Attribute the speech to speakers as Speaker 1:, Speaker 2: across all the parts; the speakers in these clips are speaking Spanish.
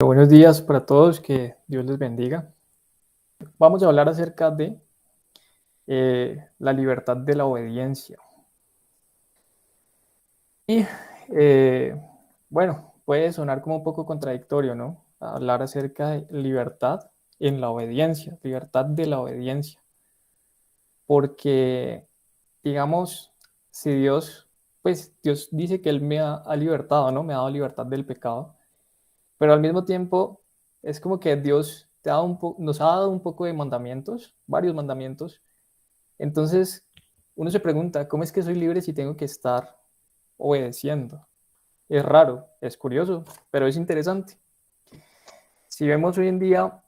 Speaker 1: Buenos días para todos, que Dios les bendiga. Vamos a hablar acerca de la libertad de la obediencia. Y bueno, puede sonar como un poco contradictorio, ¿no? Hablar acerca de libertad en la obediencia, libertad de la obediencia. Porque, digamos, si Dios, pues Dios dice que Él me ha libertado, ¿no? Me ha dado libertad del pecado. Pero al mismo tiempo es como que Dios nos ha dado un poco de mandamientos, varios mandamientos. Entonces uno se pregunta, ¿cómo es que soy libre si tengo que estar obedeciendo? Es raro, es curioso, pero es interesante. Si vemos hoy en día,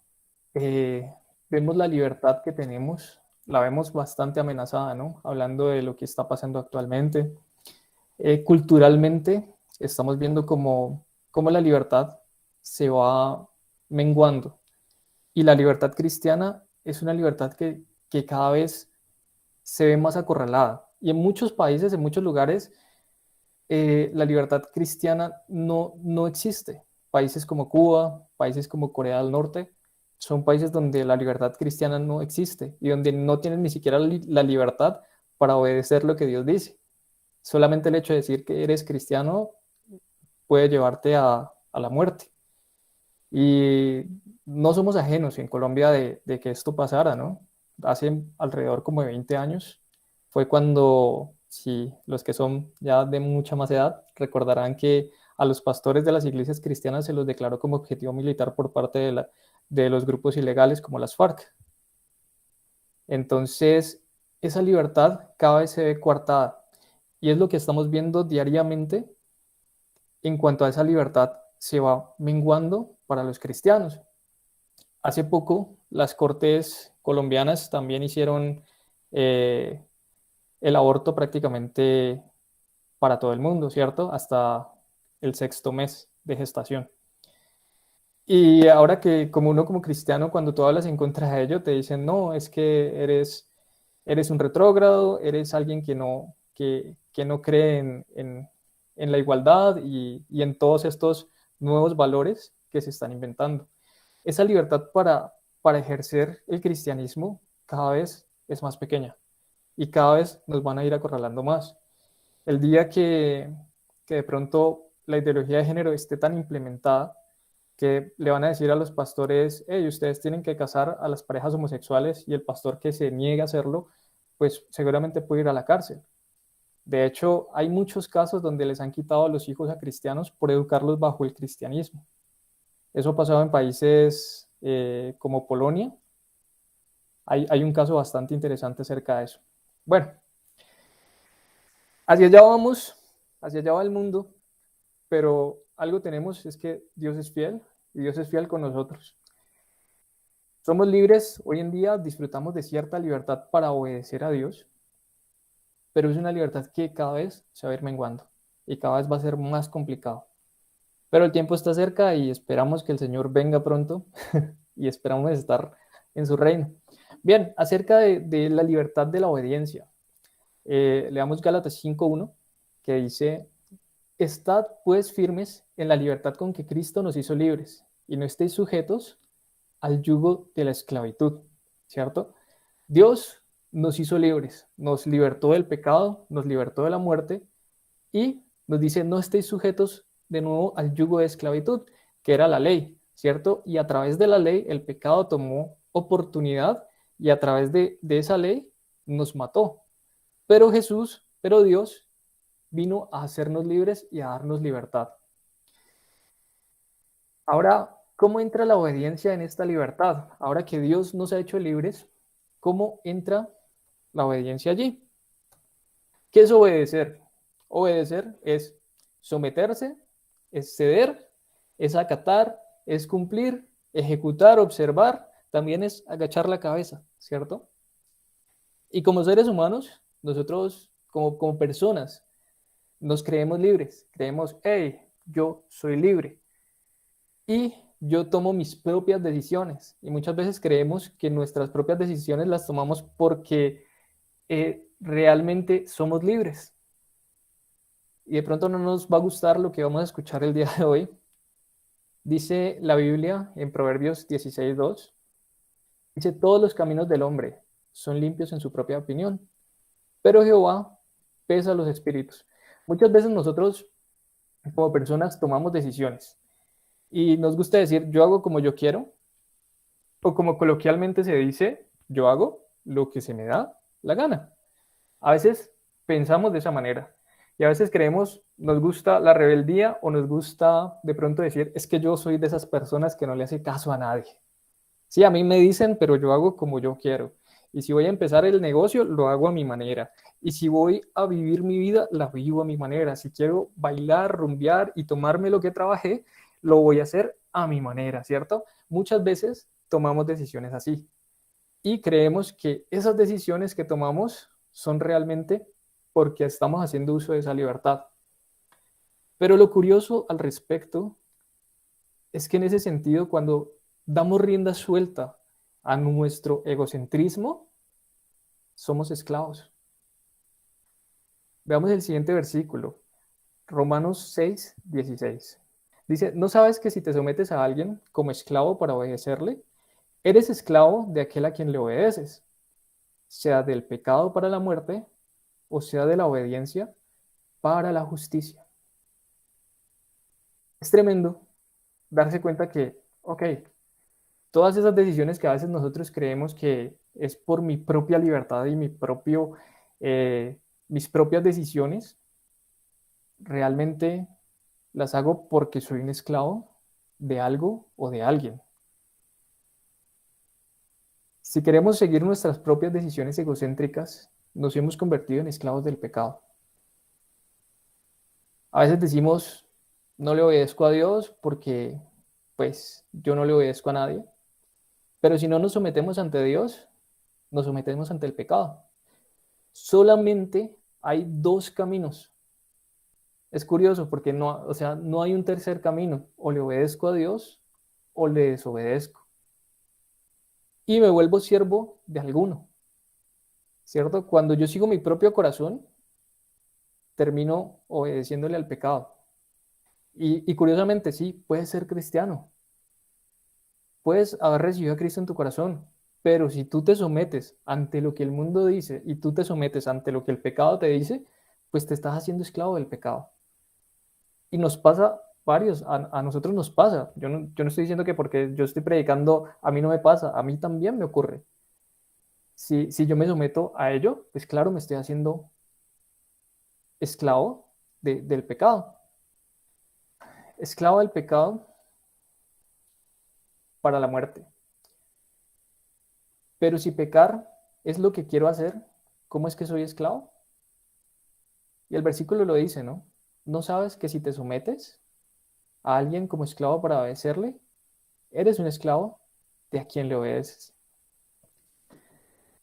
Speaker 1: eh, vemos la libertad que tenemos, la vemos bastante amenazada, ¿no? Hablando de lo que está pasando actualmente. Culturalmente estamos viendo cómo la libertad se va menguando. Y la libertad cristiana es una libertad que cada vez se ve más acorralada. Y en muchos países, en muchos lugares, la libertad cristiana no existe. Países como Cuba, países como Corea del Norte, son países donde la libertad cristiana no existe y donde no tienen ni siquiera la libertad para obedecer lo que Dios dice. Solamente el hecho de decir que eres cristiano puede llevarte a la muerte. Y no somos ajenos en Colombia de que esto pasara, ¿no? Hace alrededor como de 20 años fue cuando, si los que son ya de mucha más edad, recordarán que a los pastores de las iglesias cristianas se los declaró como objetivo militar por parte de los grupos ilegales como las FARC. Entonces, esa libertad cada vez se ve coartada y es lo que estamos viendo diariamente en cuanto a esa libertad se va menguando para los cristianos. Hace poco, las cortes colombianas también hicieron eh, el aborto prácticamente para todo el mundo, ¿cierto? Hasta el sexto mes de gestación. Y ahora que como uno como cristiano, cuando tú hablas en contra de ello, te dicen, no, es que eres un retrógrado, eres alguien que no cree en la igualdad y en todos estos nuevos valores que se están inventando. Esa libertad para ejercer el cristianismo cada vez es más pequeña y cada vez nos van a ir acorralando más. El día que de pronto la ideología de género esté tan implementada que le van a decir a los pastores, hey, ustedes tienen que casar a las parejas homosexuales y el pastor que se niegue a hacerlo, pues seguramente puede ir a la cárcel. De hecho, hay muchos casos donde les han quitado a los hijos a cristianos por educarlos bajo el cristianismo. Eso ha pasado en países como Polonia. Hay un caso bastante interesante acerca de eso. Bueno, hacia allá vamos, hacia allá va el mundo, pero algo tenemos es que Dios es fiel y Dios es fiel con nosotros. Somos libres, hoy en día disfrutamos de cierta libertad para obedecer a Dios, pero es una libertad que cada vez se va a ir menguando y cada vez va a ser más complicado. Pero el tiempo está cerca y esperamos que el Señor venga pronto y esperamos estar en su reino. Bien, acerca de la libertad de la obediencia. Leamos Gálatas 5:1, que dice, estad pues firmes en la libertad con que Cristo nos hizo libres y no estéis sujetos al yugo de la esclavitud, ¿cierto? Dios nos hizo libres, nos libertó del pecado, nos libertó de la muerte y nos dice, no estéis sujetos de nuevo al yugo de esclavitud, que era la ley, ¿cierto? Y a través de la ley el pecado tomó oportunidad y a través de esa ley nos mató. Pero Dios vino a hacernos libres y a darnos libertad. Ahora, ¿cómo entra la obediencia en esta libertad? Ahora que Dios nos ha hecho libres, ¿cómo entra la obediencia allí? ¿Qué es obedecer? Obedecer es someterse, es ceder, es acatar, es cumplir, ejecutar, observar, también es agachar la cabeza, ¿cierto? Y como seres humanos, nosotros como personas nos creemos libres, creemos, hey, yo soy libre y yo tomo mis propias decisiones. Y muchas veces creemos que nuestras propias decisiones las tomamos porque realmente somos libres. Y de pronto no nos va a gustar lo que vamos a escuchar el día de hoy, Dice la Biblia en Proverbios 16:2, dice, todos los caminos del hombre son limpios en su propia opinión, pero Jehová pesa los espíritus. Muchas veces nosotros como personas tomamos decisiones y nos gusta decir, yo hago como yo quiero, o como coloquialmente se dice, yo hago lo que se me da la gana. A veces pensamos de esa manera y a veces creemos, nos gusta la rebeldía o nos gusta de pronto decir, es que yo soy de esas personas que no le hace caso a nadie. Sí, a mí me dicen, pero yo hago como yo quiero. Y si voy a empezar el negocio, lo hago a mi manera. Y si voy a vivir mi vida, la vivo a mi manera. Si quiero bailar, rumbear y tomarme lo que trabajé, lo voy a hacer a mi manera, ¿cierto? Muchas veces tomamos decisiones así y creemos que esas decisiones que tomamos son realmente porque estamos haciendo uso de esa libertad. Pero lo curioso al respecto es que en ese sentido, cuando damos rienda suelta a nuestro egocentrismo, somos esclavos. Veamos el siguiente versículo, Romanos 6:16. Dice, ¿no sabes que si te sometes a alguien como esclavo para obedecerle, eres esclavo de aquel a quien le obedeces, sea del pecado para la muerte o sea de la obediencia para la justicia? Es tremendo darse cuenta que, ok, todas esas decisiones que a veces nosotros creemos que es por mi propia libertad y mis propias decisiones, realmente las hago porque soy un esclavo de algo o de alguien. Si queremos seguir nuestras propias decisiones egocéntricas, nos hemos convertido en esclavos del pecado. A veces decimos, no le obedezco a Dios porque pues yo no le obedezco a nadie, pero si no nos sometemos ante Dios, nos sometemos ante el pecado. Solamente hay dos caminos. Es curioso porque no, o sea, no hay un tercer camino. O le obedezco a Dios o le desobedezco. Y me vuelvo siervo de alguno, ¿cierto? Cuando yo sigo mi propio corazón, termino obedeciéndole al pecado. Y curiosamente, sí, puedes ser cristiano. Puedes haber recibido a Cristo en tu corazón. Pero si tú te sometes ante lo que el mundo dice y tú te sometes ante lo que el pecado te dice, pues te estás haciendo esclavo del pecado. Y nos pasa varios, a nosotros nos pasa. Yo no estoy diciendo que porque yo estoy predicando, a mí no me pasa, a mí también me ocurre. Si yo me someto a ello, pues claro, me estoy haciendo esclavo del pecado. Esclavo del pecado para la muerte. Pero si pecar es lo que quiero hacer, ¿cómo es que soy esclavo? Y el versículo lo dice, ¿no? ¿No sabes que si te sometes a alguien como esclavo para obedecerle, eres un esclavo de a quien le obedeces?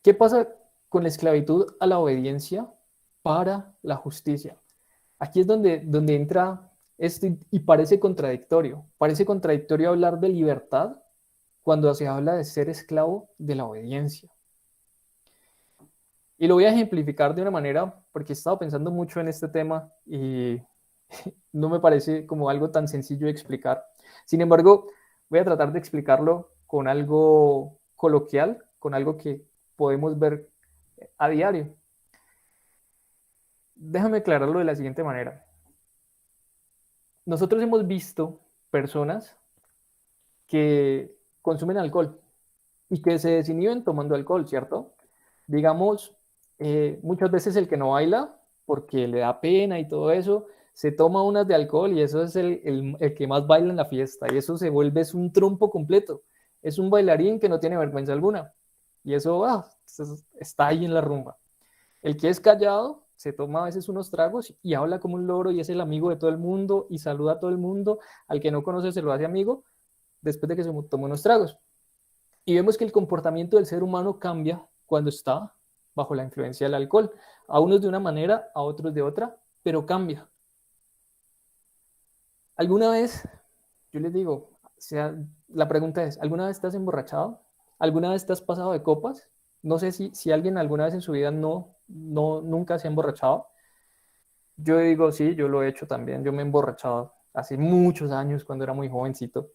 Speaker 1: ¿Qué pasa con la esclavitud a la obediencia para la justicia? Aquí es donde entra esto y parece contradictorio. Parece contradictorio hablar de libertad cuando se habla de ser esclavo de la obediencia. Y lo voy a ejemplificar de una manera porque he estado pensando mucho en este tema y no me parece como algo tan sencillo de explicar. Sin embargo, voy a tratar de explicarlo con algo coloquial, con algo que podemos ver a diario. Déjame aclararlo de la siguiente manera. Nosotros hemos visto personas que consumen alcohol y que se desinhiben tomando alcohol, ¿cierto? Digamos, muchas veces el que no baila porque le da pena y todo eso, se toma unas de alcohol y eso es el que más baila en la fiesta y eso se vuelve es un trompo completo. Es un bailarín que no tiene vergüenza alguna y eso está ahí en la rumba. El que es callado se toma a veces unos tragos y habla como un loro y es el amigo de todo el mundo y saluda a todo el mundo. Al que no conoce se lo hace amigo después de que se toma unos tragos. Y vemos que el comportamiento del ser humano cambia cuando está bajo la influencia del alcohol. A unos de una manera, a otros de otra, pero cambia. ¿Alguna vez, yo les digo, la pregunta es, ¿alguna vez estás emborrachado? ¿Alguna vez te has pasado de copas? No sé si alguien alguna vez en su vida nunca se ha emborrachado. Yo digo, sí, yo lo he hecho también, yo me he emborrachado. hace muchos años cuando era muy jovencito,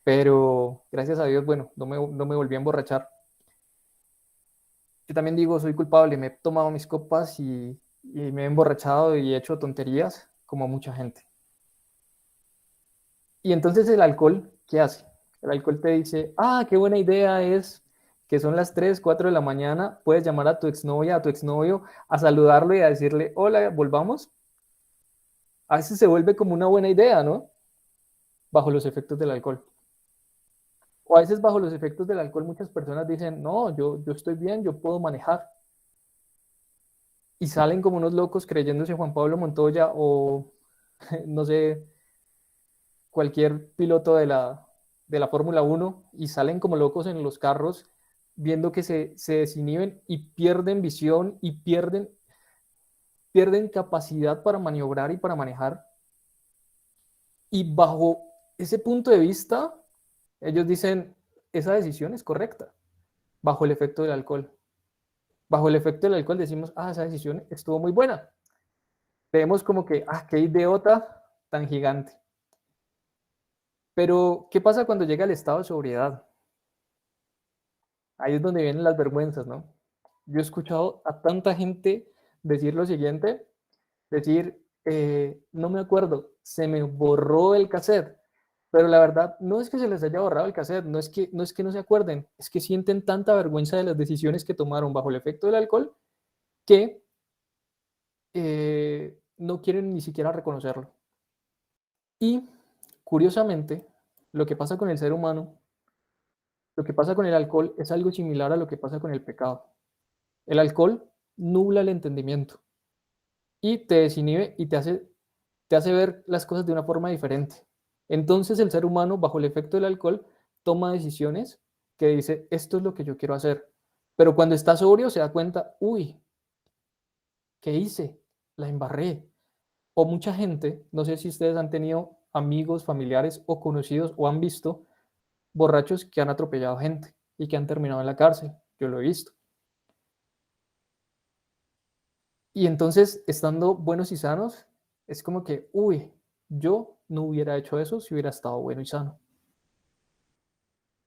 Speaker 1: pero gracias a Dios, bueno, no me volví a emborrachar. Yo también digo, soy culpable, me he tomado mis copas y me he emborrachado y he hecho tonterías como mucha gente. Y entonces el alcohol, ¿qué hace? El alcohol te dice, ah, qué buena idea es que son las 3 4 de la mañana, puedes llamar a tu exnovia, a tu exnovio, a saludarlo y a decirle, hola, volvamos. A veces se vuelve como una buena idea, ¿no? Bajo los efectos del alcohol. O a veces bajo los efectos del alcohol muchas personas dicen, no, yo estoy bien, yo puedo manejar. Y salen como unos locos creyéndose Juan Pablo Montoya o, no sé, cualquier piloto de la Fórmula Uno y salen como locos en los carros viendo que se desinhiben y pierden visión y pierden capacidad para maniobrar y para manejar. Y bajo ese punto de vista, ellos dicen, esa decisión es correcta, bajo el efecto del alcohol. Bajo el efecto del alcohol decimos, ah, esa decisión estuvo muy buena. Vemos como que, ah, qué idiota tan gigante. Pero, ¿qué pasa cuando llega el estado de sobriedad? Ahí es donde vienen las vergüenzas, ¿no? Yo he escuchado a tanta gente decir lo siguiente, decir, no me acuerdo, se me borró el cassette, pero la verdad no es que se les haya borrado el cassette, no es que no se acuerden, es que sienten tanta vergüenza de las decisiones que tomaron bajo el efecto del alcohol que no quieren ni siquiera reconocerlo. Y curiosamente, lo que pasa con el ser humano, lo que pasa con el alcohol es algo similar a lo que pasa con el pecado. El alcohol nubla el entendimiento y te desinhibe y te hace ver las cosas de una forma diferente. Entonces el ser humano, bajo el efecto del alcohol, toma decisiones que dice, esto es lo que yo quiero hacer. Pero cuando está sobrio se da cuenta, uy, ¿qué hice? La embarré. O mucha gente, no sé si ustedes han tenido amigos, familiares o conocidos o han visto borrachos que han atropellado gente y que han terminado en la cárcel. Yo lo he visto. Y entonces, estando buenos y sanos, es como que, uy, yo no hubiera hecho eso si hubiera estado bueno y sano.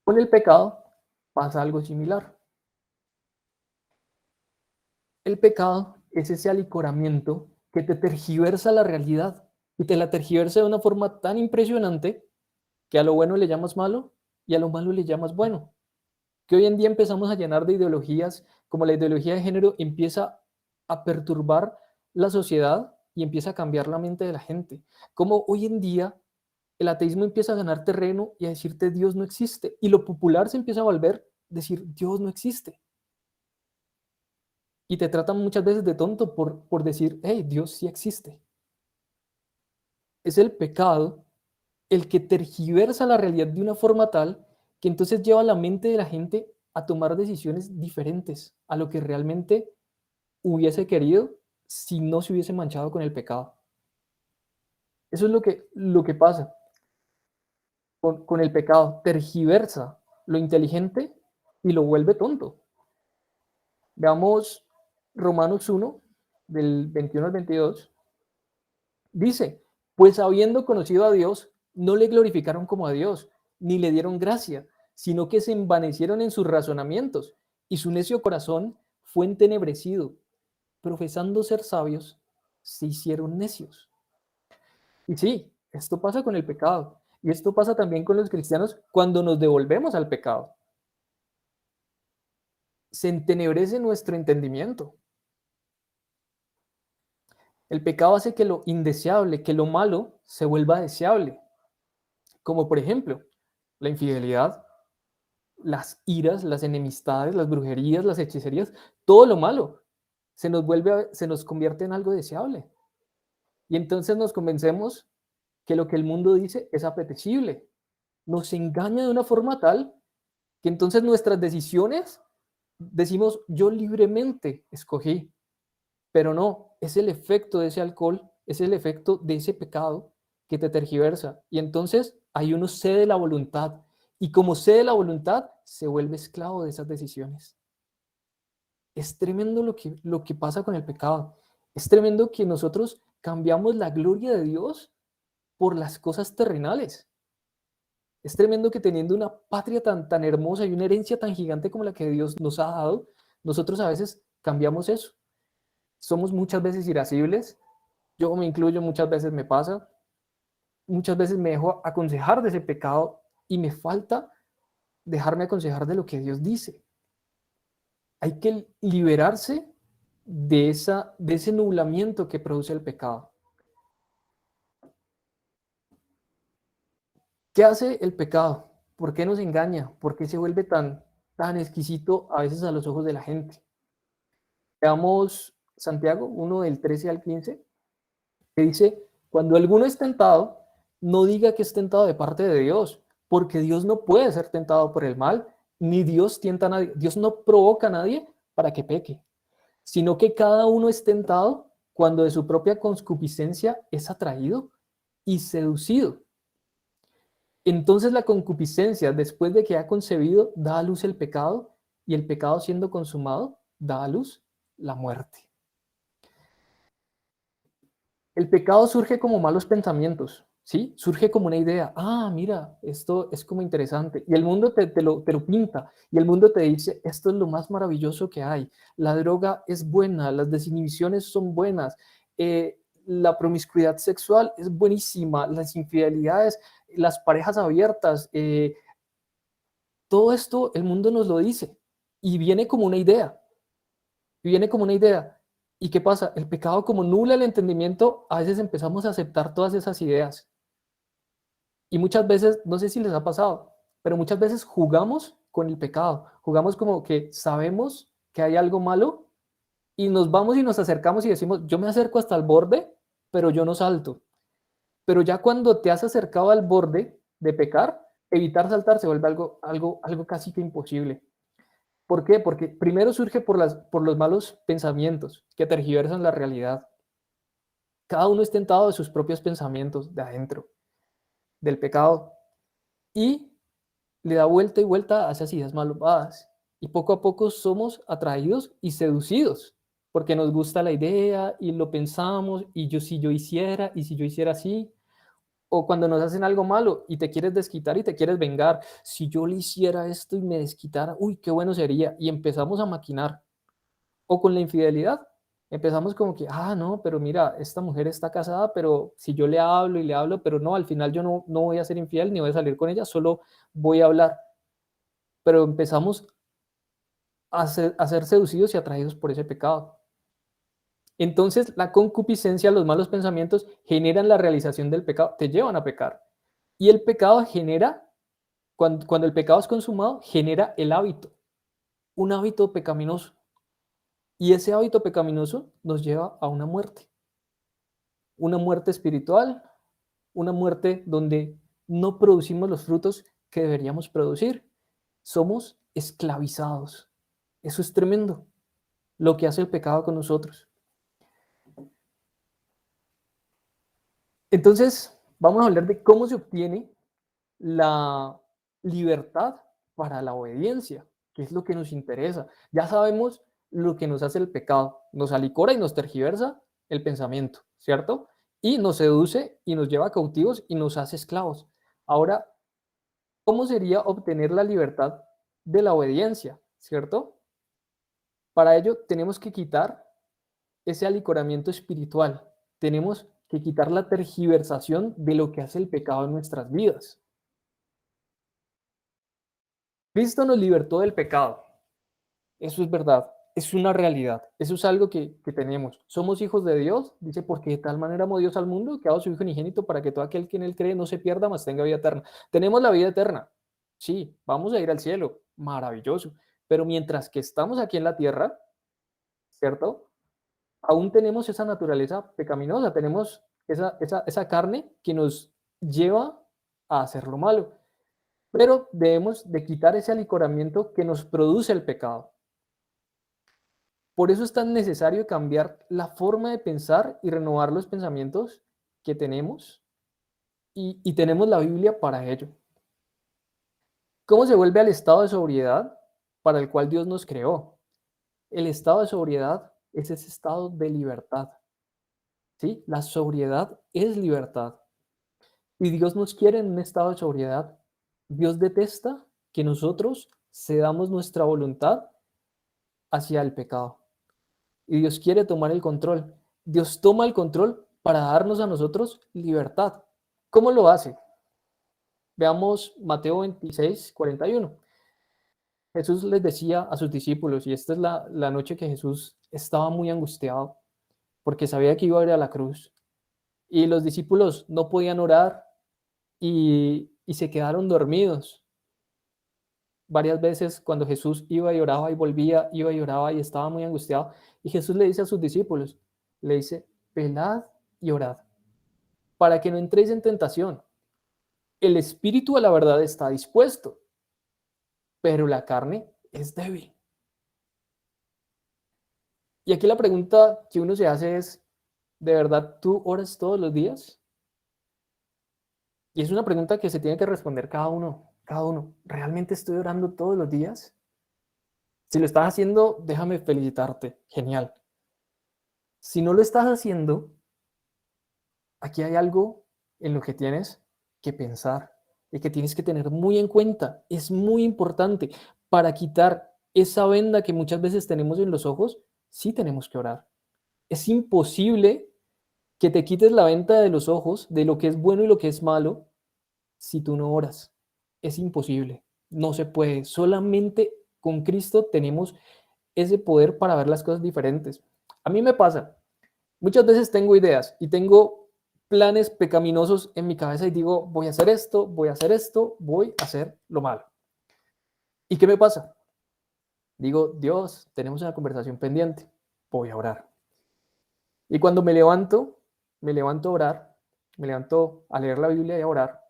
Speaker 1: Con el pecado pasa algo similar. El pecado es ese alicoramiento que te tergiversa la realidad y te la tergiversa de una forma tan impresionante que a lo bueno le llamas malo y a lo malo le llamas bueno. Que hoy en día empezamos a llenar de ideologías, como la ideología de género empieza a perturbar la sociedad y empieza a cambiar la mente de la gente. Como hoy en día el ateísmo empieza a ganar terreno y a decirte Dios no existe. Y lo popular se empieza a volver decir Dios no existe. Y te tratan muchas veces de tonto por decir, hey, Dios sí existe. Es el pecado el que tergiversa la realidad de una forma tal que entonces lleva la mente de la gente a tomar decisiones diferentes a lo que realmente hubiese querido si no se hubiese manchado con el pecado. Eso es lo que pasa con el pecado. Tergiversa lo inteligente y lo vuelve tonto. Veamos Romanos 1, del 21 al 22. Dice, pues habiendo conocido a Dios, no le glorificaron como a Dios, ni le dieron gracia, sino que se envanecieron en sus razonamientos, y su necio corazón fue entenebrecido. Profesando ser sabios, se hicieron necios. Y sí, esto pasa con el pecado, y esto pasa también con los cristianos cuando nos devolvemos al pecado. Se entenebrece nuestro entendimiento. El pecado hace que lo indeseable, que lo malo, se vuelva deseable. Como por ejemplo, la infidelidad, las iras, las enemistades, las brujerías, las hechicerías, todo lo malo se nos convierte en algo deseable. Y entonces nos convencemos que lo que el mundo dice es apetecible. Nos engaña de una forma tal que entonces nuestras decisiones decimos yo libremente escogí, pero no, es el efecto de ese alcohol, es el efecto de ese pecado que te tergiversa. Y entonces ahí uno cede la voluntad. Y como cede la voluntad, se vuelve esclavo de esas decisiones. Es tremendo lo que pasa con el pecado. Es tremendo que nosotros cambiamos la gloria de Dios por las cosas terrenales. Es tremendo que teniendo una patria tan hermosa y una herencia tan gigante como la que Dios nos ha dado, nosotros a veces cambiamos eso. Somos muchas veces irascibles, yo me incluyo, muchas veces me pasa, muchas veces me dejo aconsejar de ese pecado y me falta dejarme aconsejar de lo que Dios dice. Hay que liberarse de ese nublamiento que produce el pecado. ¿Qué hace el pecado? ¿Por qué nos engaña? ¿Por qué se vuelve tan exquisito a veces a los ojos de la gente? Veamos Santiago 1 del 13 al 15, que dice, cuando alguno es tentado, no diga que es tentado de parte de Dios, porque Dios no puede ser tentado por el mal, ni Dios tienta a nadie. Dios no provoca a nadie para que peque, sino que cada uno es tentado cuando de su propia concupiscencia es atraído y seducido. Entonces la concupiscencia, después de que ha concebido, da a luz el pecado, y el pecado siendo consumado, da a luz la muerte. El pecado surge como malos pensamientos, ¿sí? Surge como una idea. Ah, mira, esto es como interesante. Y el mundo te lo pinta. Y el mundo te dice, esto es lo más maravilloso que hay. La droga es buena, las desinhibiciones son buenas, la promiscuidad sexual es buenísima, las infidelidades, las parejas abiertas, todo esto el mundo nos lo dice. Y viene como una idea. Y viene como una idea. ¿Y qué pasa? El pecado, como nubla el entendimiento, a veces empezamos a aceptar todas esas ideas. Y muchas veces, no sé si les ha pasado, pero muchas veces jugamos con el pecado. Jugamos como que sabemos que hay algo malo y nos vamos y nos acercamos y decimos, yo me acerco hasta el borde, pero yo no salto. Pero ya cuando te has acercado al borde de pecar, evitar saltar se vuelve algo casi que imposible. ¿Por qué? Porque primero surge por los malos pensamientos que tergiversan la realidad. Cada uno es tentado de sus propios pensamientos de adentro, del pecado, y le da vuelta y vuelta hacia esas ideas malvadas. Y poco a poco somos atraídos y seducidos, porque nos gusta la idea y lo pensamos, y yo si yo hiciera, y si yo hiciera así, o cuando nos hacen algo malo y te quieres desquitar y te quieres vengar, si yo le hiciera esto y me desquitara, uy, qué bueno sería, y empezamos a maquinar. O con la infidelidad, empezamos como que, ah, no, pero mira, esta mujer está casada, pero si yo le hablo y le hablo, pero no, al final yo no voy a ser infiel ni voy a salir con ella, solo voy a hablar. Pero empezamos a ser seducidos y atraídos por ese pecado. Entonces, la concupiscencia, los malos pensamientos generan la realización del pecado, te llevan a pecar. Y el pecado genera, cuando el pecado es consumado, genera el hábito, un hábito pecaminoso. Y ese hábito pecaminoso nos lleva a una muerte espiritual, una muerte donde no producimos los frutos que deberíamos producir. Somos esclavizados. Eso es tremendo, lo que hace el pecado con nosotros. Entonces, vamos a hablar de cómo se obtiene la libertad para la obediencia, que es lo que nos interesa. Ya sabemos lo que nos hace el pecado, nos alicora y nos tergiversa el pensamiento, ¿cierto? Y nos seduce y nos lleva cautivos y nos hace esclavos. Ahora, ¿cómo sería obtener la libertad de la obediencia, ¿cierto? Para ello tenemos que quitar ese alicoramiento espiritual, tenemos que quitar la tergiversación de lo que hace el pecado en nuestras vidas. Cristo nos libertó del pecado. Eso es verdad, es una realidad, eso es algo que tenemos. Somos hijos de Dios, dice, porque de tal manera amó Dios al mundo que ha dado su Hijo unigénito para que todo aquel que en él cree no se pierda, mas tenga vida eterna. Tenemos la vida eterna, sí, vamos a ir al cielo, maravilloso, pero mientras que estamos aquí en la tierra, ¿cierto? Aún tenemos esa naturaleza pecaminosa, tenemos esa carne que nos lleva a hacer lo malo, pero debemos de quitar ese alicoramiento que nos produce el pecado. Por eso es tan necesario cambiar la forma de pensar y renovar los pensamientos que tenemos, y tenemos la Biblia para ello. ¿Cómo se vuelve al estado de sobriedad para el cual Dios nos creó? El estado de sobriedad es ese estado de libertad, ¿sí? La sobriedad es libertad. Y Dios nos quiere en un estado de sobriedad. Dios detesta que nosotros cedamos nuestra voluntad hacia el pecado. Y Dios quiere tomar el control. Dios toma el control para darnos a nosotros libertad. ¿Cómo lo hace? Veamos Mateo 26:41. Jesús les decía a sus discípulos, y esta es la noche que Jesús estaba muy angustiado porque sabía que iba a ir a la cruz. Y los discípulos no podían orar y se quedaron dormidos. Varias veces cuando Jesús iba y oraba y volvía, iba y oraba y estaba muy angustiado. Y Jesús le dice a sus discípulos, le dice, velad y orad, para que no entréis en tentación. El espíritu a la verdad está dispuesto, pero la carne es débil. Y aquí la pregunta que uno se hace es, ¿de verdad tú oras todos los días? Y es una pregunta que se tiene que responder cada uno, cada uno. ¿Realmente estoy orando todos los días? Si lo estás haciendo, déjame felicitarte. Genial. Si no lo estás haciendo, aquí hay algo en lo que tienes que pensar y que tienes que tener muy en cuenta. Es muy importante. Para quitar esa venda que muchas veces tenemos en los ojos, sí tenemos que orar. Es imposible que te quites la venda de los ojos de lo que es bueno y lo que es malo si tú no oras. Es imposible. No se puede. Solamente con Cristo tenemos ese poder para ver las cosas diferentes. A mí me pasa. Muchas veces tengo ideas y tengo planes pecaminosos en mi cabeza y digo, voy a hacer esto, voy a hacer esto, voy a hacer lo malo. ¿Y qué me pasa? Digo, Dios, tenemos una conversación pendiente, voy a orar. Y cuando me levanto a orar, me levanto a leer la Biblia y a orar,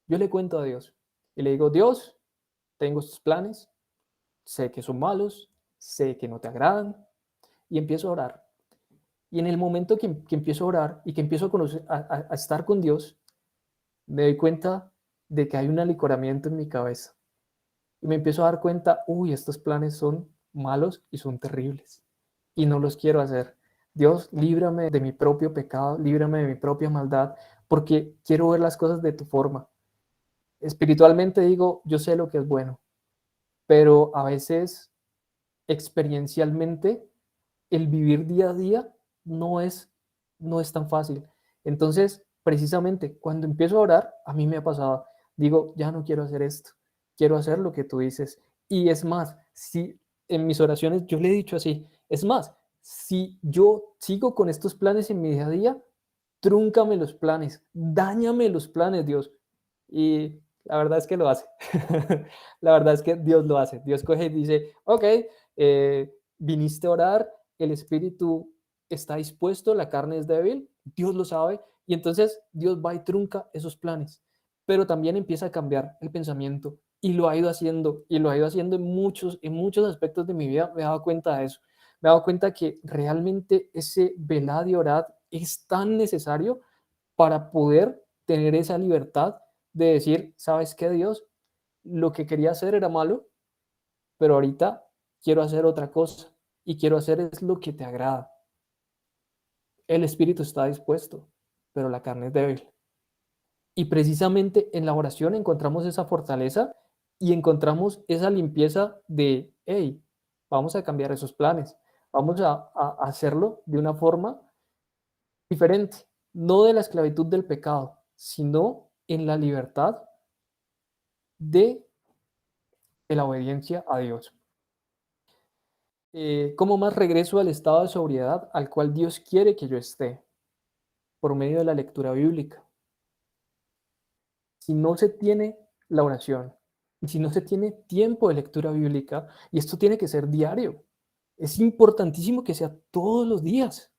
Speaker 1: yo le cuento a Dios y le digo, Dios, tengo estos planes, sé que son malos, sé que no te agradan y empiezo a orar. Y en el momento que empiezo a orar y que empiezo a, conocer, a estar con Dios, me doy cuenta de que hay un alicoramiento en mi cabeza. Y me empiezo a dar cuenta, uy, estos planes son malos y son terribles. Y no los quiero hacer. Dios, líbrame de mi propio pecado, líbrame de mi propia maldad, porque quiero ver las cosas de tu forma. Espiritualmente digo, yo sé lo que es bueno, pero a veces experiencialmente el vivir día a día no es, no es tan fácil. Entonces, precisamente cuando empiezo a orar, a mí me ha pasado, digo, ya no quiero hacer esto, quiero hacer lo que tú dices. Y es más, si en mis oraciones yo le he dicho así, es más, si yo sigo con estos planes en mi día a día, trúncame los planes, dáñame los planes, Dios. Y la verdad es que lo hace. La verdad es que Dios lo hace. Dios coge y dice, ok, viniste a orar, el espíritu está dispuesto, la carne es débil, Dios lo sabe, y entonces Dios va y trunca esos planes, pero también empieza a cambiar el pensamiento, y lo ha ido haciendo, y lo ha ido haciendo en muchos aspectos de mi vida, me he dado cuenta de eso, me he dado cuenta que realmente ese velad y orad es tan necesario para poder tener esa libertad de decir, ¿sabes qué, Dios? Lo que quería hacer era malo, pero ahorita quiero hacer otra cosa y quiero hacer es lo que te agrada. El espíritu está dispuesto, pero la carne es débil. Y precisamente en la oración encontramos esa fortaleza y encontramos esa limpieza de, hey, vamos a cambiar esos planes, vamos a hacerlo de una forma diferente, no de la esclavitud del pecado, sino en la libertad de, la obediencia a Dios. ¿Cómo más regreso al estado de sobriedad al cual Dios quiere que yo esté? Por medio de la lectura bíblica. Si no se tiene la oración, y si no se tiene tiempo de lectura bíblica, y esto tiene que ser diario, es importantísimo que sea todos los días.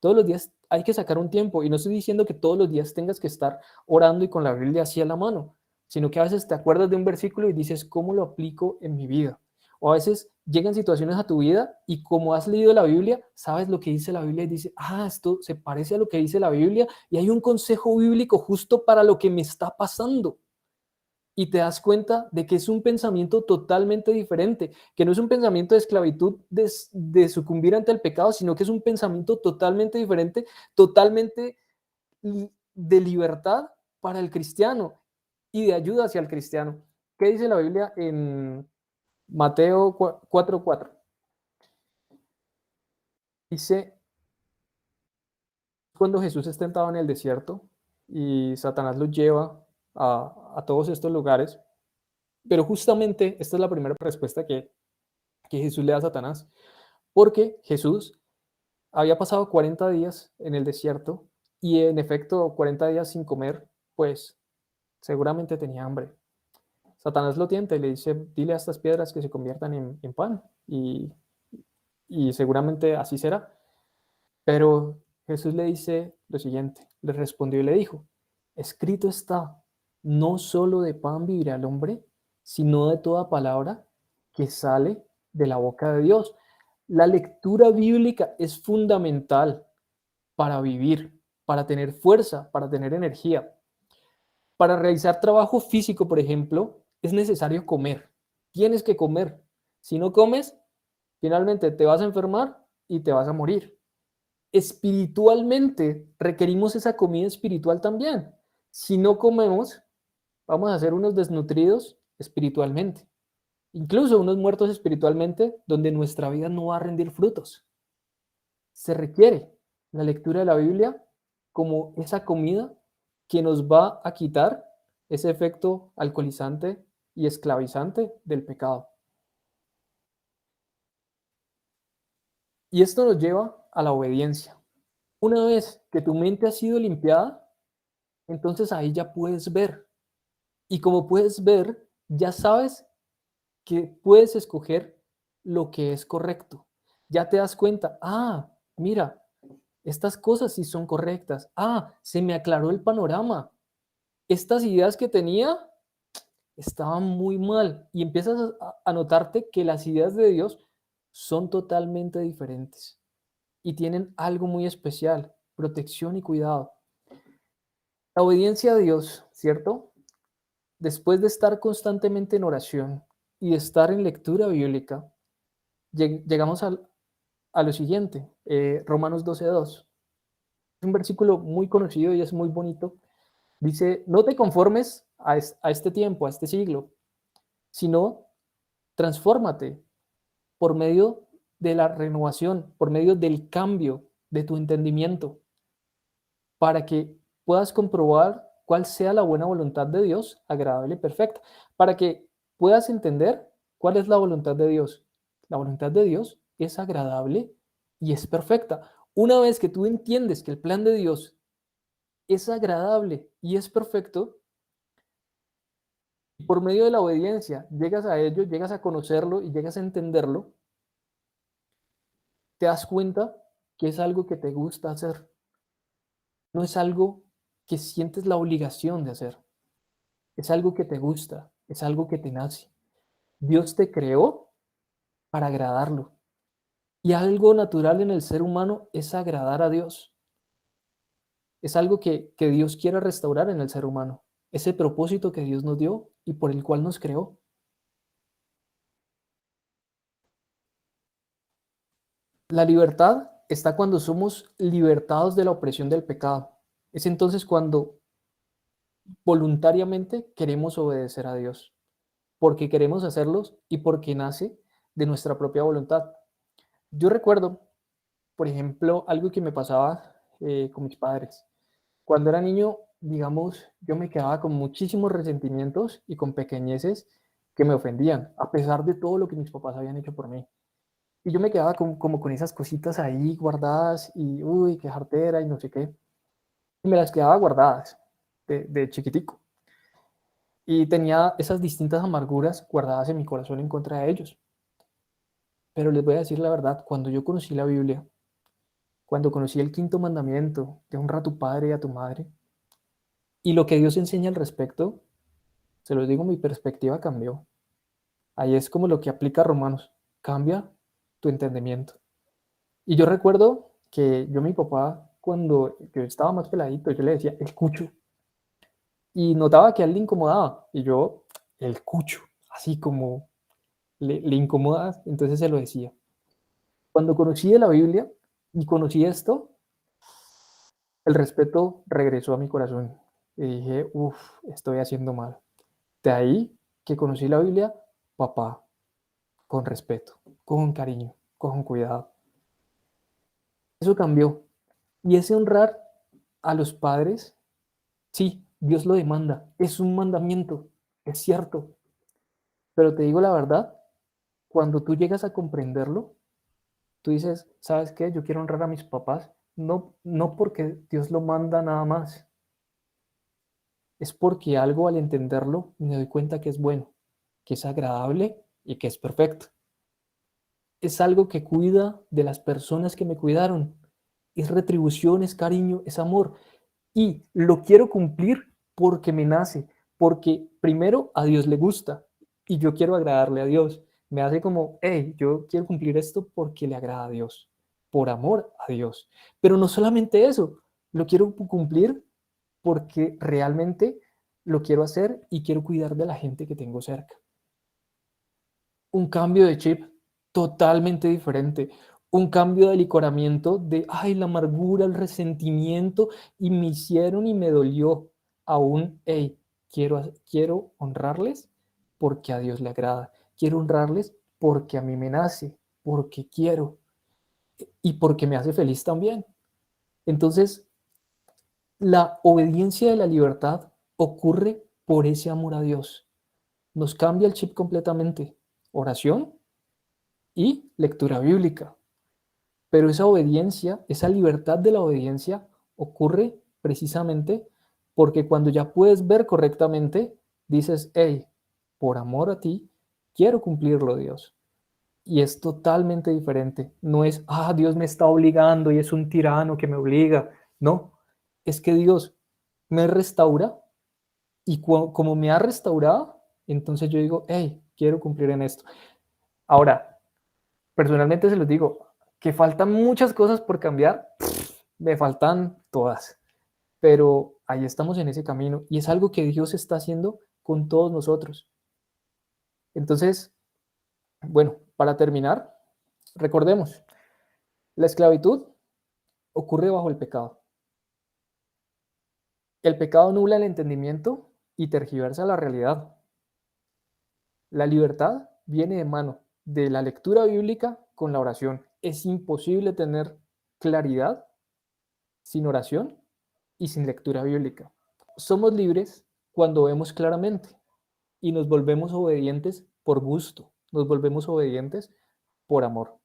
Speaker 1: Todos los días hay que sacar un tiempo, y no estoy diciendo que todos los días tengas que estar orando y con la Biblia así a la mano, sino que a veces te acuerdas de un versículo y dices, ¿cómo lo aplico en mi vida? O a veces llegan situaciones a tu vida y como has leído la Biblia, sabes lo que dice la Biblia y dices, esto se parece a lo que dice la Biblia y hay un consejo bíblico justo para lo que me está pasando. Y te das cuenta de que es un pensamiento totalmente diferente, que no es un pensamiento de esclavitud, de sucumbir ante el pecado, sino que es un pensamiento totalmente diferente, totalmente de libertad para el cristiano y de ayuda hacia el cristiano. ¿Qué dice la Biblia en Mateo 4:4? Dice, cuando Jesús es tentado en el desierto y Satanás lo lleva a todos estos lugares, pero justamente esta es la primera respuesta que Jesús le da a Satanás, porque Jesús había pasado 40 días en el desierto y en efecto 40 días sin comer, pues seguramente tenía hambre. Satanás lo tienta y le dice, dile a estas piedras que se conviertan en pan y seguramente así será. Pero Jesús le dice lo siguiente, le respondió y le dijo, escrito está, no solo de pan vivirá el hombre, sino de toda palabra que sale de la boca de Dios. La lectura bíblica es fundamental para vivir, para tener fuerza, para tener energía. Para realizar trabajo físico, por ejemplo, es necesario comer. Tienes que comer. Si no comes, finalmente te vas a enfermar y te vas a morir. Espiritualmente requerimos esa comida espiritual también. Si no comemos, vamos a ser unos desnutridos espiritualmente, incluso unos muertos espiritualmente, donde nuestra vida no va a rendir frutos. Se requiere la lectura de la Biblia como esa comida que nos va a quitar ese efecto alcoholizante y esclavizante del pecado. Y esto nos lleva a la obediencia. Una vez que tu mente ha sido limpiada, entonces ahí ya puedes ver. Y como puedes ver, ya sabes que puedes escoger lo que es correcto. Ya te das cuenta, mira, estas cosas sí son correctas. Se me aclaró el panorama. Estas ideas que tenía estaban muy mal. Y empiezas a notarte que las ideas de Dios son totalmente diferentes y tienen algo muy especial, protección y cuidado. La obediencia a Dios, ¿cierto? Después de estar constantemente en oración y de estar en lectura bíblica, llegamos a lo siguiente, Romanos 12:2. Es un versículo muy conocido y es muy bonito. Dice, no te conformes a este tiempo, a este siglo, sino transfórmate por medio de la renovación, por medio del cambio de tu entendimiento, para que puedas comprobar cuál sea la buena voluntad de Dios, agradable y perfecta, para que puedas entender cuál es la voluntad de Dios. La voluntad de Dios es agradable y es perfecta. Una vez que tú entiendes que el plan de Dios es agradable y es perfecto, por medio de la obediencia llegas a ello, llegas a conocerlo y llegas a entenderlo, te das cuenta que es algo que te gusta hacer, no es algo que sientes la obligación de hacer, es algo que te gusta, es algo que te nace. Dios te creó para agradarlo y algo natural en el ser humano es agradar a Dios. Es algo que Dios quiere restaurar en el ser humano, ese propósito que Dios nos dio y por el cual nos creó. La libertad está cuando somos libertados de la opresión del pecado. Es entonces cuando voluntariamente queremos obedecer a Dios, porque queremos hacerlos y porque nace de nuestra propia voluntad. Yo recuerdo, por ejemplo, algo que me pasaba con mis padres. Cuando era niño, digamos, yo me quedaba con muchísimos resentimientos y con pequeñeces que me ofendían, a pesar de todo lo que mis papás habían hecho por mí. Y yo me quedaba como con esas cositas ahí guardadas y, uy, qué jartera y no sé qué. Y me las quedaba guardadas de chiquitico. Y tenía esas distintas amarguras guardadas en mi corazón en contra de ellos. Pero les voy a decir la verdad, cuando yo conocí la Biblia, cuando conocí el quinto mandamiento de honra a tu padre y a tu madre, y lo que Dios enseña al respecto, se los digo, mi perspectiva cambió. Ahí es como lo que aplica a Romanos, cambia tu entendimiento. Y yo recuerdo que yo a mi papá, cuando yo estaba más peladito, yo le decía, el cucho. Y notaba que a él le incomodaba. Y yo, el cucho, así como le incomoda, entonces se lo decía. Cuando conocí de la Biblia y conocí esto, el respeto regresó a mi corazón. y dije, uff, estoy haciendo mal. De ahí que conocí la Biblia, papá, con respeto, con cariño, con cuidado. Eso cambió. Y ese honrar a los padres, sí, Dios lo demanda, es un mandamiento, es cierto. Pero te digo la verdad, cuando tú llegas a comprenderlo, tú dices, ¿sabes qué? Yo quiero honrar a mis papás, no porque Dios lo manda nada más, es porque algo al entenderlo me doy cuenta que es bueno, que es agradable y que es perfecto. Es algo que cuida de las personas que me cuidaron. Es retribución, es cariño, es amor. Y lo quiero cumplir porque me nace, porque primero a Dios le gusta y yo quiero agradarle a Dios. Me hace como, hey, yo quiero cumplir esto porque le agrada a Dios, por amor a Dios. Pero no solamente eso, lo quiero cumplir porque realmente lo quiero hacer y quiero cuidar de la gente que tengo cerca. Un cambio de chip totalmente diferente, un cambio de licoramiento de, ay, la amargura, el resentimiento, y me hicieron y me dolió, aún, hey, quiero honrarles porque a Dios le agrada, quiero honrarles porque a mí me nace, porque quiero y porque me hace feliz también. Entonces, la obediencia de la libertad ocurre por ese amor a Dios. Nos cambia el chip completamente. Oración y lectura bíblica. Pero esa obediencia, esa libertad de la obediencia ocurre precisamente porque cuando ya puedes ver correctamente, dices, hey, por amor a ti, quiero cumplirlo, Dios. Y es totalmente diferente. No es, Dios me está obligando y es un tirano que me obliga. No, es que Dios me restaura y como me ha restaurado, entonces yo digo, hey, quiero cumplir en esto. Ahora, personalmente se los digo, que faltan muchas cosas por cambiar, me faltan todas, pero ahí estamos en ese camino y es algo que Dios está haciendo con todos nosotros. Entonces, bueno, para terminar, recordemos, la esclavitud ocurre bajo el pecado. El pecado nubla el entendimiento y tergiversa la realidad. La libertad viene de mano de la lectura bíblica con la oración. Es imposible tener claridad sin oración y sin lectura bíblica. Somos libres cuando vemos claramente y nos volvemos obedientes por gusto, nos volvemos obedientes por amor.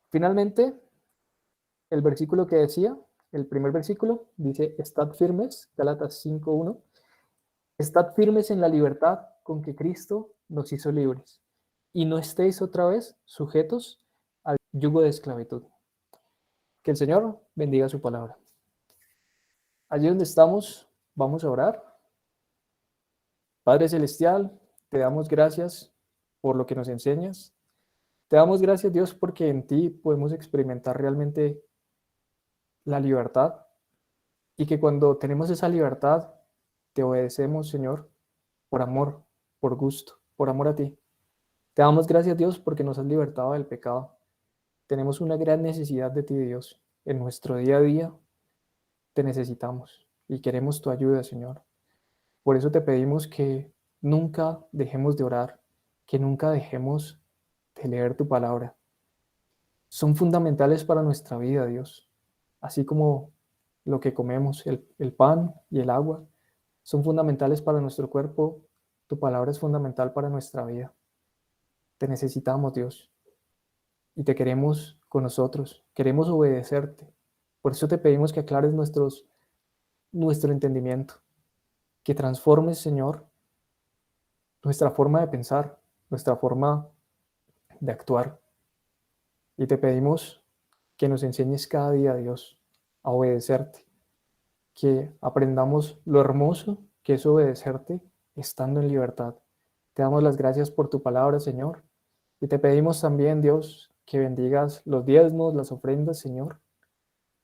Speaker 1: Finalmente, el versículo que decía, el primer versículo, dice, estad firmes, Gálatas 5:1, estad firmes en la libertad con que Cristo nos hizo libres y no estéis otra vez sujetos al yugo de esclavitud. Que el Señor bendiga su palabra. Allí donde estamos, vamos a orar. Padre Celestial, te damos gracias por lo que nos enseñas. Te damos gracias, Dios, porque en ti podemos experimentar realmente la libertad y que cuando tenemos esa libertad, te obedecemos, Señor, por amor, por gusto, por amor a ti. Te damos gracias, Dios, porque nos has libertado del pecado. Tenemos una gran necesidad de ti, Dios. En nuestro día a día te necesitamos y queremos tu ayuda, Señor. Por eso te pedimos que nunca dejemos de orar, que nunca dejemos de leer tu palabra. Son fundamentales para nuestra vida, Dios. Así como lo que comemos, el pan y el agua, son fundamentales para nuestro cuerpo. Tu palabra es fundamental para nuestra vida. Te necesitamos, Dios, y te queremos con nosotros. Queremos obedecerte. Por eso te pedimos que aclares nuestro entendimiento, que transformes, Señor, nuestra forma de pensar, nuestra forma de actuar. Y te pedimos que nos enseñes cada día, Dios, a obedecerte, que aprendamos lo hermoso que es obedecerte estando en libertad. Te damos las gracias por tu palabra, Señor, y te pedimos también, Dios, que bendigas los diezmos, las ofrendas, Señor,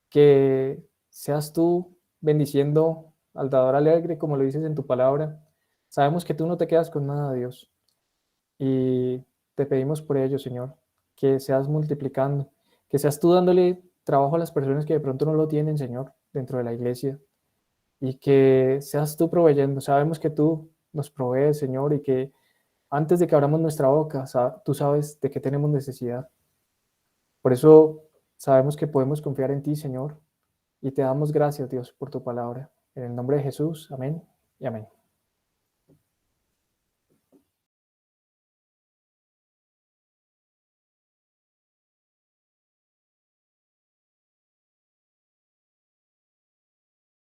Speaker 1: que seas tú bendiciendo al dador alegre, como lo dices en tu palabra. Sabemos que tú no te quedas con nada, Dios, y te pedimos por ello, Señor, que seas multiplicando, que seas tú dándole trabajo a las personas que de pronto no lo tienen, Señor, dentro de la iglesia, y que seas tú proveyendo. Sabemos que tú nos provees, Señor, y que antes de que abramos nuestra boca, tú sabes de qué tenemos necesidad. Por eso sabemos que podemos confiar en ti, Señor, y te damos gracias, Dios, por tu palabra. En el nombre de Jesús, amén y amén.